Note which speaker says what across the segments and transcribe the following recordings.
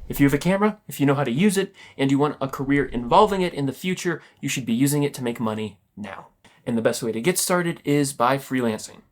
Speaker 1: If you have a camera, if you know how to use it, and you want a career involving it in the future, you should be using it to make money now. And the best way to get started is by freelancing.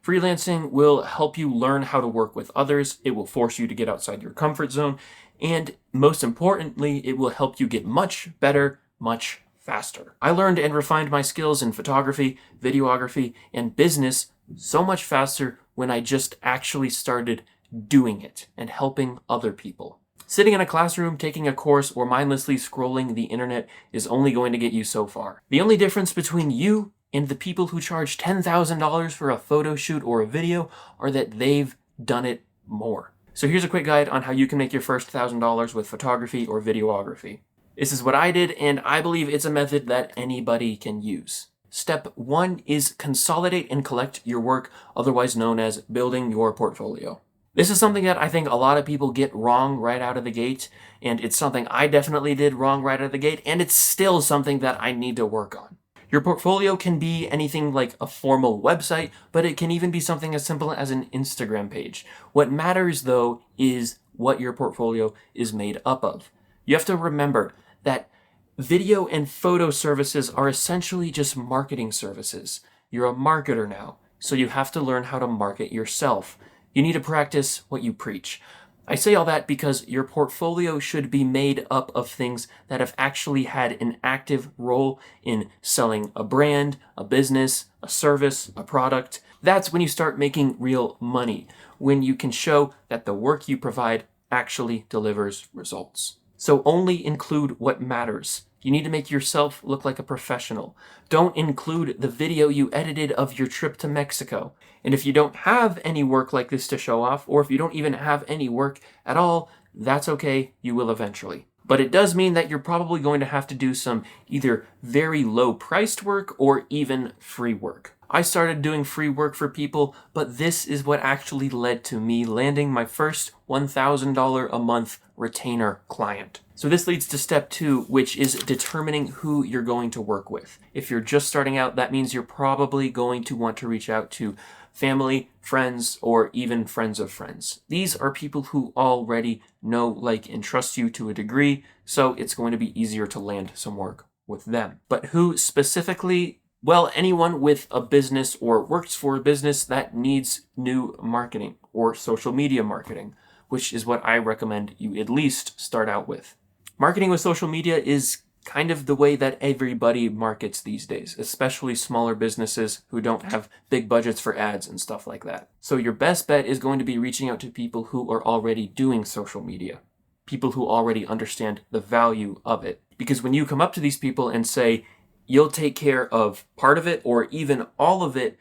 Speaker 1: Freelancing will help you learn how to work with others, it will force you to get outside your comfort zone, and most importantly, it will help you get much better, much faster. I learned and refined my skills in photography, videography, and business so much faster when I just actually started doing it and helping other people. Sitting in a classroom, taking a course, or mindlessly scrolling the internet is only going to get you so far. The only difference between you and the people who charge $10,000 for a photo shoot or a video are that they've done it more. So here's a quick guide on how you can make your first $1,000 with photography or videography. This is what I did, and I believe it's a method that anybody can use. Step 1 is consolidate and collect your work, otherwise known as building your portfolio. This is something that I think a lot of people get wrong right out of the gate, and it's something I definitely did wrong right out of the gate, and it's still something that I need to work on. Your portfolio can be anything like a formal website, but it can even be something as simple as an Instagram page. What matters, though, is what your portfolio is made up of. You have to remember that video and photo services are essentially just marketing services. You're a marketer now, so you have to learn how to market yourself. You need to practice what you preach. I say all that because your portfolio should be made up of things that have actually had an active role in selling a brand, a business, a service, a product. That's when you start making real money, when you can show that the work you provide actually delivers results. So only include what matters. You need to make yourself look like a professional. Don't include the video you edited of your trip to Mexico. And if you don't have any work like this to show off, or if you don't even have any work at all, that's okay, you will eventually. But it does mean that you're probably going to have to do some either very low priced work or even free work. I started doing free work for people, but this is what actually led to me landing my first $1,000 a month retainer client. So this leads to step 2, which is determining who you're going to work with. If you're just starting out, that means you're probably going to want to reach out to family, friends, or even friends of friends. These are people who already know, like, and trust you to a degree, so it's going to be easier to land some work with them. But who specifically? Well, anyone with a business or works for a business that needs new marketing or social media marketing, which is what I recommend you at least start out with. Marketing with social media is kind of the way that everybody markets these days, especially smaller businesses who don't have big budgets for ads and stuff like that. So your best bet is going to be reaching out to people who are already doing social media, people who already understand the value of it. Because when you come up to these people and say, you'll take care of part of it or even all of it,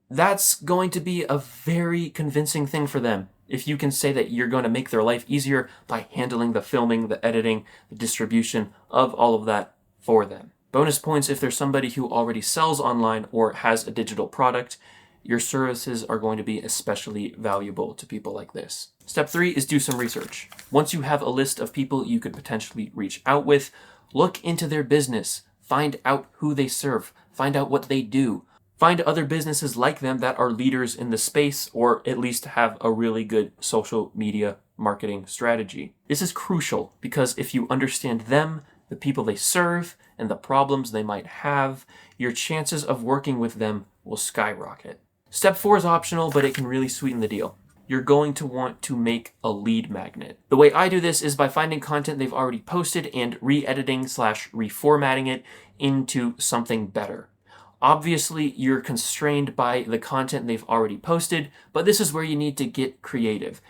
Speaker 1: that's going to be a very convincing thing for them. If you can say that you're going to make their life easier by handling the filming, the editing, the distribution of all of that for them. Bonus points if there's somebody who already sells online or has a digital product. Your services are going to be especially valuable to people like this. Step 3 is do some research. Once you have a list of people you could potentially reach out with, look into their business. Find out who they serve. Find out what they do. Find other businesses like them that are leaders in the space or at least have a really good social media marketing strategy. This is crucial because if you understand them, the people they serve, and the problems they might have, your chances of working with them will skyrocket. Step 4 is optional, but it can really sweeten the deal. You're going to want to make a lead magnet. The way I do this is by finding content they've already posted and re-editing/reformatting it into something better. Obviously, you're constrained by the content they've already posted, but this is where you need to get creative.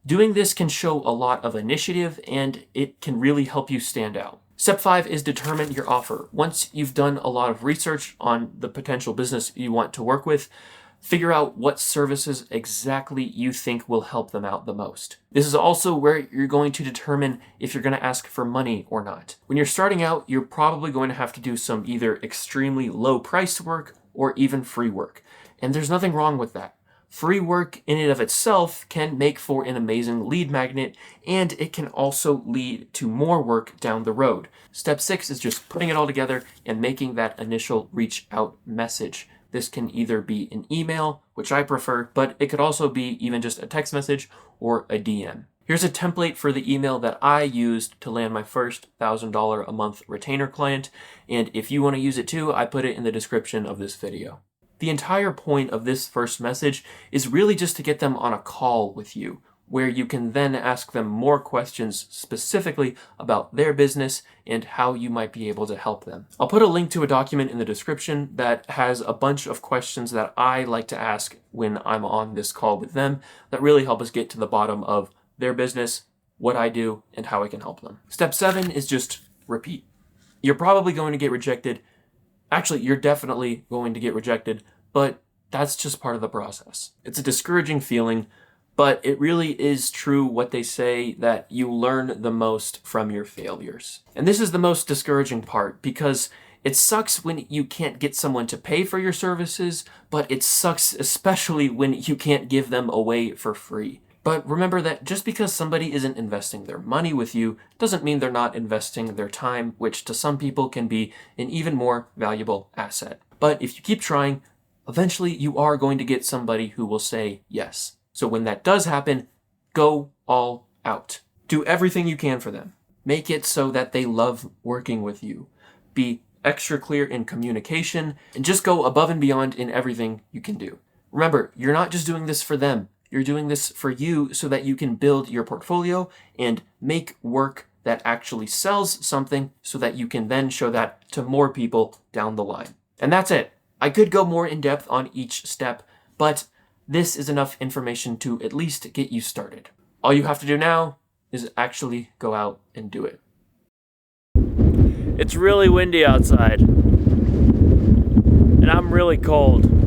Speaker 1: Doing this can show a lot of initiative and it can really help you stand out. Step 5 is determine your offer. Once you've done a lot of research on the potential business you want to work with, figure out what services exactly you think will help them out the most. This is also where you're going to determine if you're going to ask for money or not. When you're starting out, you're probably going to have to do some either extremely low priced work or even free work. And there's nothing wrong with that. Free work in and of itself can make for an amazing lead magnet, and it can also lead to more work down the road. Step 6 is just putting it all together and making that initial reach out message. This can either be an email, which I prefer, but it could also be even just a text message or a DM. Here's a template for the email that I used to land my first $1,000 a month retainer client, and if you want to use it too, I put it in the description of this video. The entire point of this first message is really just to get them on a call with you, where you can then ask them more questions specifically about their business and how you might be able to help them. I'll put a link to a document in the description that has a bunch of questions that I like to ask when I'm on this call with them that really help us get to the bottom of their business, what I do, and how I can help them. Step 7 is just repeat. You're probably going to get rejected. Actually, you're definitely going to get rejected, but that's just part of the process. It's a discouraging feeling, but it really is true what they say, that you learn the most from your failures. And this is the most discouraging part, because it sucks when you can't get someone to pay for your services, but it sucks especially when you can't give them away for free. But remember that just because somebody isn't investing their money with you doesn't mean they're not investing their time, which to some people can be an even more valuable asset. But if you keep trying, eventually you are going to get somebody who will say yes. So when that does happen, go all out. Do everything you can for them. Make it so that they love working with you. Be extra clear in communication, and just go above and beyond in everything you can do. Remember, you're not just doing this for them. You're doing this for you so that you can build your portfolio and make work that actually sells something so that you can then show that to more people down the line. And that's it. I could go more in depth on each step, but this is enough information to at least get you started. All you have to do now is actually go out and do it.
Speaker 2: It's really windy outside, and I'm really cold.